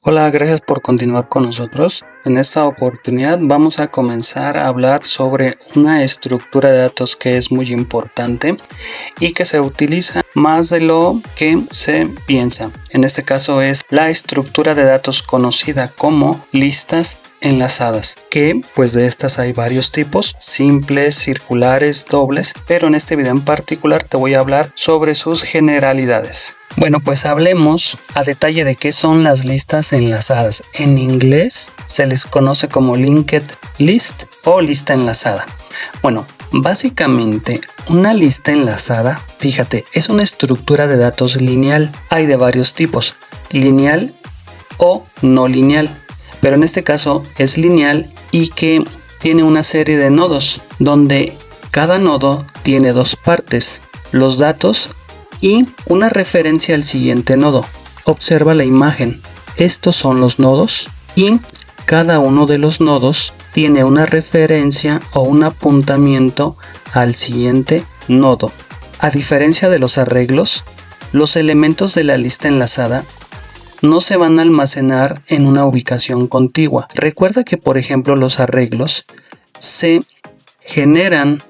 Hola, gracias por continuar con nosotros. En esta oportunidad vamos a comenzar a hablar sobre una estructura de datos que es muy importante y que se utiliza más de lo que se piensa. En este caso es la estructura de datos conocida como listas enlazadas, que pues de estas hay varios tipos, simples, circulares, dobles, pero en este video en particular te voy a hablar sobre sus generalidades. Bueno, pues hablemos a detalle de qué son las listas enlazadas. En inglés se les conoce como linked list o lista enlazada. Bueno, básicamente una lista enlazada, fíjate, es una estructura de datos lineal. Hay de varios tipos, lineal o no lineal, pero en este caso es lineal y que tiene una serie de nodos donde cada nodo tiene dos partes, los datos y una referencia al siguiente nodo. Observa la imagen. Estos son los nodos y cada uno de los nodos tiene una referencia o un apuntamiento al siguiente nodo. A diferencia de los arreglos, los elementos de la lista enlazada no se van a almacenar en una ubicación contigua. Recuerda que, por ejemplo, los arreglos se generan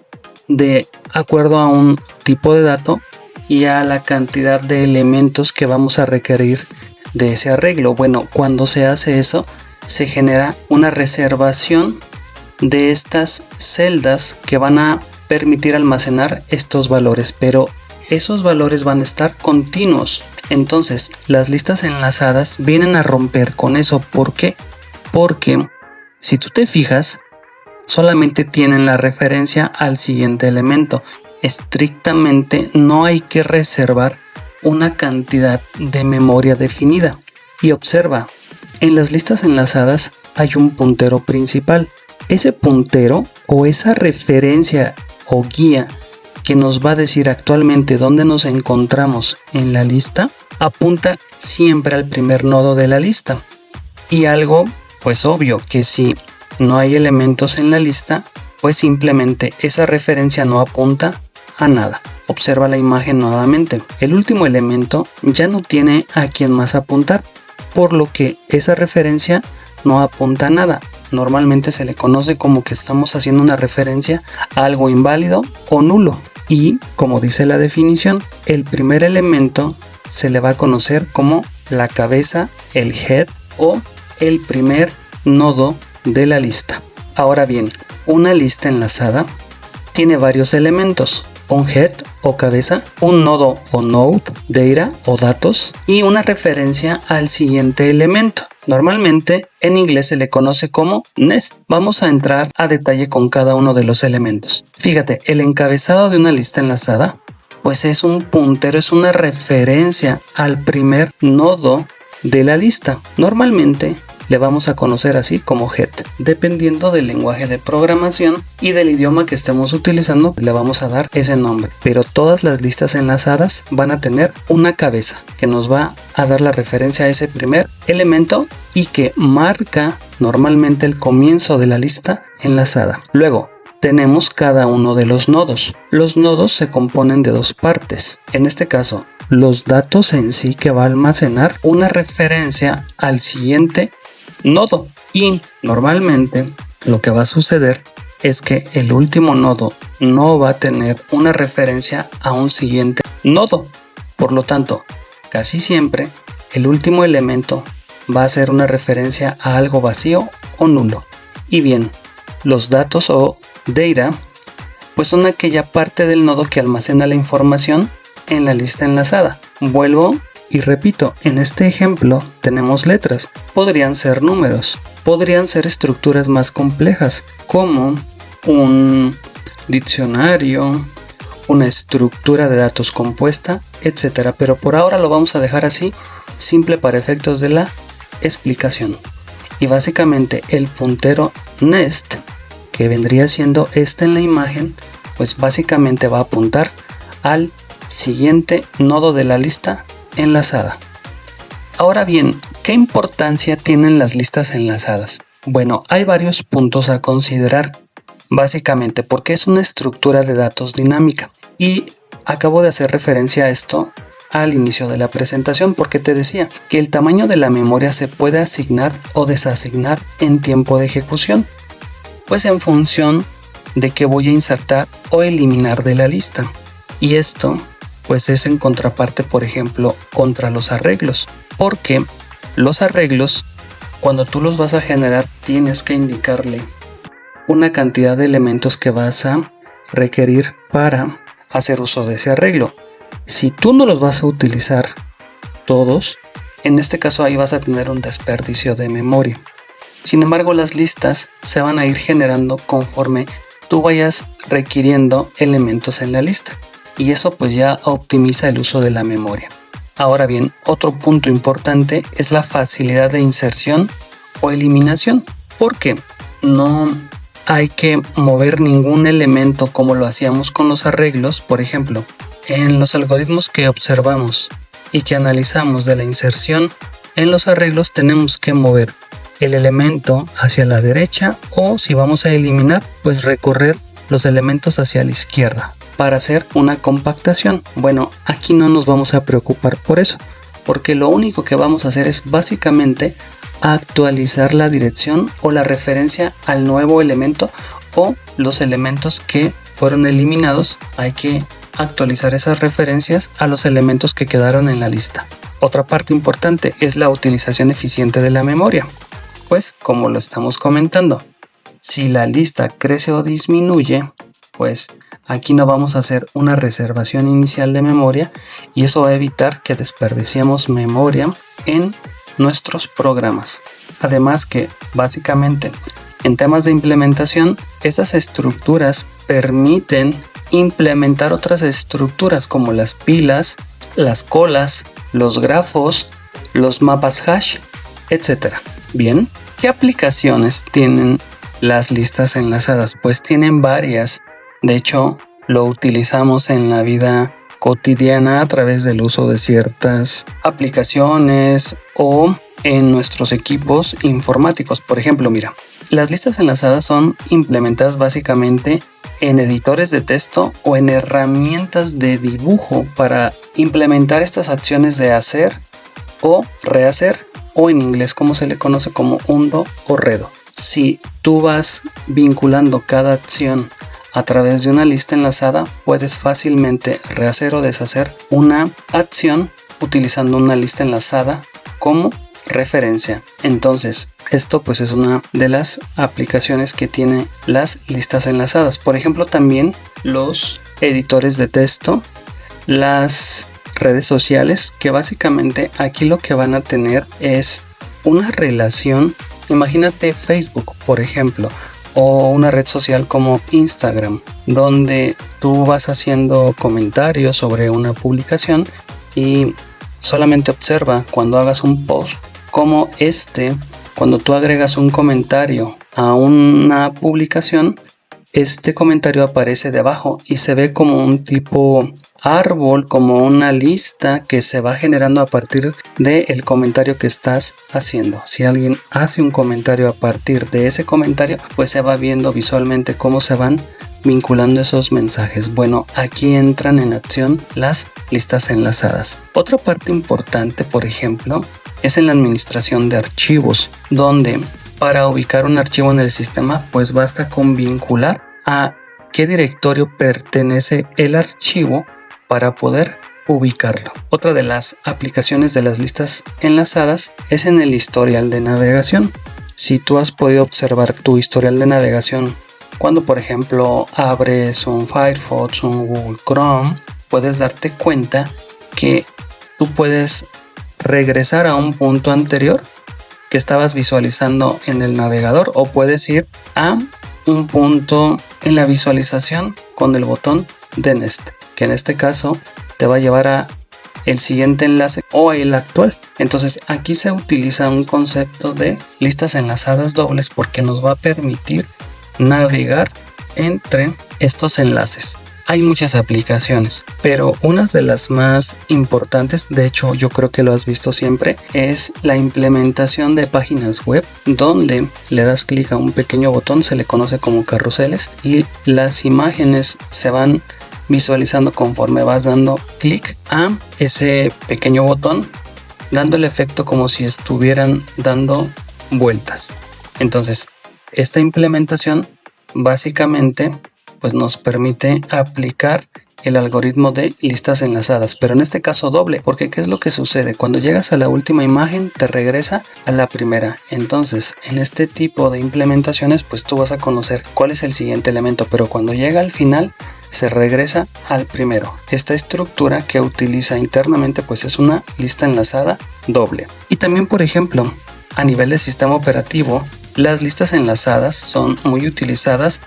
de acuerdo a un tipo de dato y a la cantidad de elementos que vamos a requerir de ese arreglo. Bueno, cuando se hace eso, se genera una reservación de estas celdas que van a permitir almacenar estos valores, pero esos valores van a estar continuos. Entonces, las listas enlazadas vienen a romper con eso. ¿Por qué? Porque si tú te fijas, solamente tienen la referencia al siguiente elemento. Estrictamente no hay que reservar una cantidad de memoria definida. Y observa, en las listas enlazadas hay un puntero principal. Ese puntero o esa referencia o guía que nos va a decir actualmente dónde nos encontramos en la lista, apunta siempre al primer nodo de la lista. Y algo, pues obvio, que si no hay elementos en la lista, pues simplemente esa referencia no apunta a nada. Observa la imagen nuevamente. El último elemento ya no tiene a quién más apuntar, por lo que esa referencia no apunta a nada. Normalmente se le conoce como que estamos haciendo una referencia a algo inválido o nulo. Y, como dice la definición, el primer elemento se le va a conocer como la cabeza, el head o el primer nodo de la lista. Ahora bien, una lista enlazada tiene varios elementos: un head o cabeza, un nodo o node, data o datos y una referencia al siguiente elemento. Normalmente en inglés se le conoce como nest. Vamos a entrar a detalle con cada uno de los elementos. Fíjate, el encabezado de una lista enlazada pues es un puntero, es una referencia al primer nodo de la lista. Normalmente le vamos a conocer así como head. Dependiendo del lenguaje de programación y del idioma que estemos utilizando, le vamos a dar ese nombre. Pero todas las listas enlazadas van a tener una cabeza que nos va a dar la referencia a ese primer elemento y que marca normalmente el comienzo de la lista enlazada. Luego tenemos cada uno de los nodos. Los nodos se componen de dos partes. En este caso, los datos en sí que va a almacenar una referencia al siguiente nodo, y normalmente lo que va a suceder es que el último nodo no va a tener una referencia a un siguiente nodo. Por lo tanto, casi siempre el último elemento va a ser una referencia a algo vacío o nulo. Y bien, los datos o data pues son aquella parte del nodo que almacena la información en la lista enlazada. Vuelvo y repito, en este ejemplo tenemos letras, podrían ser números, podrían ser estructuras más complejas como un diccionario, una estructura de datos compuesta, etc. Pero por ahora lo vamos a dejar así, simple para efectos de la explicación. Y básicamente el puntero nest, que vendría siendo este en la imagen, pues básicamente va a apuntar al siguiente nodo de la lista enlazada. Ahora bien, ¿qué importancia tienen las listas enlazadas? Bueno, hay varios puntos a considerar, básicamente porque es una estructura de datos dinámica y acabo de hacer referencia a esto al inicio de la presentación, porque te decía que el tamaño de la memoria se puede asignar o desasignar en tiempo de ejecución, pues en función de qué voy a insertar o eliminar de la lista. Y esto pues es en contraparte, por ejemplo, contra los arreglos, porque los arreglos, cuando tú los vas a generar, tienes que indicarle una cantidad de elementos que vas a requerir para hacer uso de ese arreglo. Si tú no los vas a utilizar todos, en este caso ahí vas a tener un desperdicio de memoria. Sin embargo, las listas se van a ir generando conforme tú vayas requiriendo elementos en la lista, y eso pues ya optimiza el uso de la memoria. Ahora bien, otro punto importante es la facilidad de inserción o eliminación, porque no hay que mover ningún elemento como lo hacíamos con los arreglos. Por ejemplo, en los algoritmos que observamos y que analizamos de la inserción, en los arreglos tenemos que mover el elemento hacia la derecha, o si vamos a eliminar, pues recorrer los elementos hacia la izquierda para hacer una compactación. Bueno, aquí no nos vamos a preocupar por eso, porque lo único que vamos a hacer es básicamente actualizar la dirección o la referencia al nuevo elemento, o los elementos que fueron eliminados. Hay que actualizar esas referencias a los elementos que quedaron en la lista. Otra parte importante es la utilización eficiente de la memoria, pues como lo estamos comentando, si la lista crece o disminuye, pues aquí no vamos a hacer una reservación inicial de memoria, y eso va a evitar que desperdiciemos memoria en nuestros programas. Además que básicamente en temas de implementación, estas estructuras permiten implementar otras estructuras como las pilas, las colas, los grafos, los mapas hash, etc. Bien, ¿qué aplicaciones tienen las listas enlazadas? Pues tienen varias. De hecho, lo utilizamos en la vida cotidiana a través del uso de ciertas aplicaciones o en nuestros equipos informáticos. Por ejemplo, mira, las listas enlazadas son implementadas básicamente en editores de texto o en herramientas de dibujo para implementar estas acciones de hacer o rehacer, o en inglés como se le conoce como undo o redo. Si tú vas vinculando cada acción a través de una lista enlazada, puedes fácilmente rehacer o deshacer una acción utilizando una lista enlazada como referencia. Entonces, esto pues es una de las aplicaciones que tiene las listas enlazadas. Por ejemplo, también los editores de texto, las redes sociales, que básicamente aquí lo que van a tener es una relación. Imagínate Facebook, por ejemplo, o una red social como Instagram, donde tú vas haciendo comentarios sobre una publicación y solamente observa cuando hagas un post como cuando tú agregas un comentario a una publicación, este comentario aparece debajo y se ve como un tipo árbol, como una lista que se va generando a partir del comentario que estás haciendo. Si alguien hace un comentario a partir de ese comentario, pues se va viendo visualmente cómo se van vinculando esos mensajes. Bueno, aquí entran en acción las listas enlazadas. Otra parte importante, por ejemplo, es en la administración de archivos, donde para ubicar un archivo en el sistema, pues basta con vincular a qué directorio pertenece el archivo para poder ubicarlo. Otra de las aplicaciones de las listas enlazadas es en el historial de navegación. Si tú has podido observar tu historial de navegación cuando, por ejemplo, abres un Firefox, un Google Chrome, puedes darte cuenta que tú puedes regresar a un punto anterior que estabas visualizando en el navegador, o puedes ir a un punto en la visualización con el botón de Next, que en este caso te va a llevar a el siguiente enlace o el actual. Entonces aquí se utiliza un concepto de listas enlazadas dobles porque nos va a permitir navegar entre estos enlaces. Hay muchas aplicaciones, pero una de las más importantes, de hecho yo creo que lo has visto siempre, es la implementación de páginas web, donde le das clic a un pequeño botón, se le conoce como carruseles, y las imágenes se van visualizando conforme vas dando clic a ese pequeño botón, dando el efecto como si estuvieran dando vueltas. Entonces, esta implementación básicamente pues nos permite aplicar el algoritmo de listas enlazadas, pero en este caso doble, porque ¿qué es lo que sucede? Cuando llegas a la última imagen te regresa a la primera. Entonces en este tipo de implementaciones pues tú vas a conocer cuál es el siguiente elemento, pero cuando llega al final se regresa al primero. Esta estructura que utiliza internamente pues es una lista enlazada doble. Y también, por ejemplo, a nivel de sistema operativo, las listas enlazadas son muy utilizadas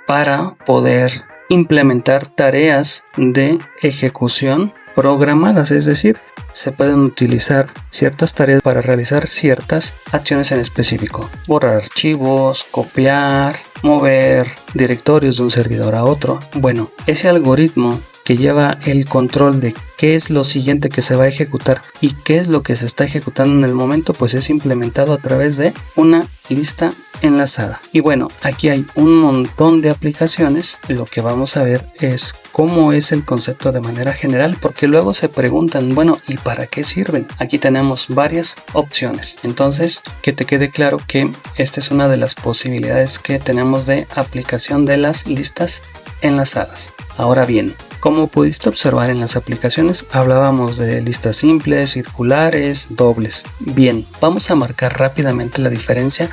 para poder implementar tareas de ejecución programadas, es decir, se pueden utilizar ciertas tareas para realizar ciertas acciones en específico: borrar archivos, copiar, mover directorios de un servidor a otro. Bueno, ese algoritmo que lleva el control de qué es lo siguiente que se va a ejecutar y qué es lo que se está ejecutando en el momento, pues es implementado a través de una lista enlazada. Y bueno, aquí hay un montón de aplicaciones. Lo que vamos a ver es cómo es el concepto de manera general, porque luego se preguntan, bueno, ¿y para qué sirven? Aquí tenemos varias opciones. Entonces, que te quede claro que esta es una de las posibilidades que tenemos de aplicación de las listas enlazadas. Ahora bien, como pudiste observar en las aplicaciones, hablábamos de listas simples, circulares, dobles. Bien, vamos a marcar rápidamente la diferencia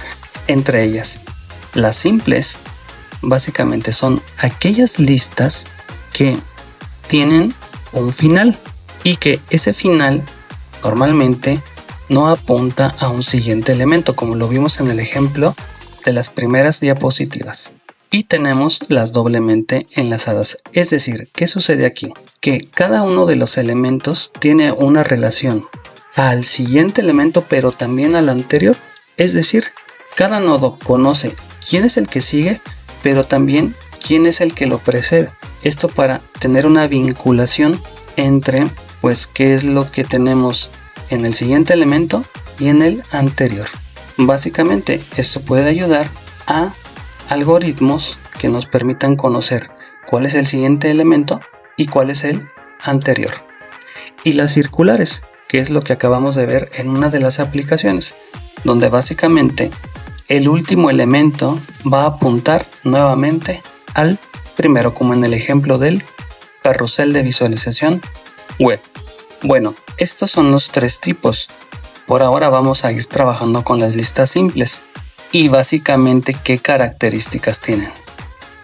entre ellas. Las simples básicamente son aquellas listas que tienen un final y que ese final normalmente no apunta a un siguiente elemento, como lo vimos en el ejemplo de las primeras diapositivas. Y tenemos las doblemente enlazadas. Es decir, ¿qué sucede aquí? Que cada uno de los elementos tiene una relación al siguiente elemento, pero también al anterior. Es decir, cada nodo conoce quién es el que sigue, pero también quién es el que lo precede. Esto para tener una vinculación entre, pues, qué es lo que tenemos en el siguiente elemento y en el anterior. Básicamente, esto puede ayudar a algoritmos que nos permitan conocer cuál es el siguiente elemento y cuál es el anterior. Y las circulares, que es lo que acabamos de ver en una de las aplicaciones, donde básicamente el último elemento va a apuntar nuevamente al primero, como en el ejemplo del carrusel de visualización web. Bueno, estos son los tres tipos. Por ahora vamos a ir trabajando con las listas simples. Y básicamente, ¿qué características tienen?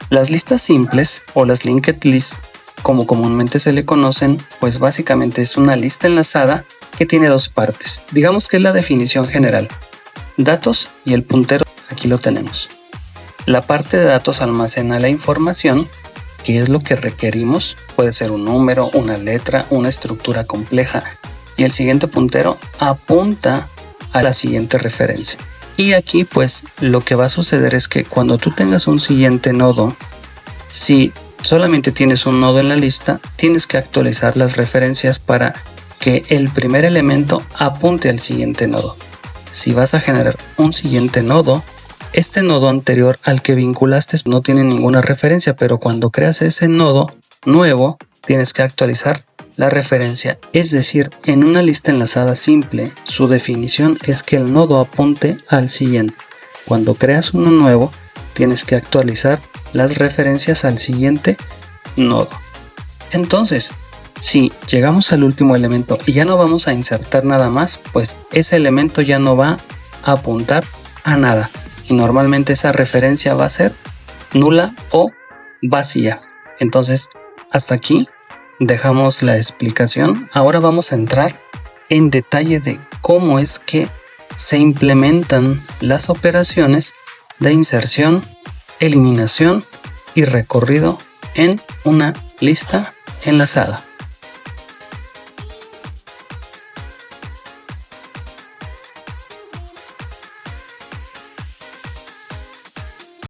Las listas simples o las linked lists, como comúnmente se le conocen, pues básicamente es una lista enlazada que tiene dos partes. Digamos que es la definición general: datos y el puntero. Aquí lo tenemos. La parte de datos almacena la información, que es lo que requerimos. Puede ser un número, una letra, una estructura compleja. Y el siguiente puntero apunta a la siguiente referencia. Y aquí pues lo que va a suceder es que cuando tú tengas un siguiente nodo, si solamente tienes un nodo en la lista, tienes que actualizar las referencias para que el primer elemento apunte al siguiente nodo. Si vas a generar un siguiente nodo, este nodo anterior al que vinculaste no tiene ninguna referencia, pero cuando creas ese nodo nuevo, tienes que actualizar la referencia. Es decir, en una lista enlazada simple, su definición es que el nodo apunte al siguiente. Cuando creas uno nuevo, tienes que actualizar las referencias al siguiente nodo. Entonces, si llegamos al último elemento y ya no vamos a insertar nada más, pues ese elemento ya no va a apuntar a nada. Y normalmente esa referencia va a ser nula o vacía. Entonces, hasta aquí dejamos la explicación. Ahora vamos a entrar en detalle de cómo es que se implementan las operaciones de inserción, eliminación y recorrido en una lista enlazada.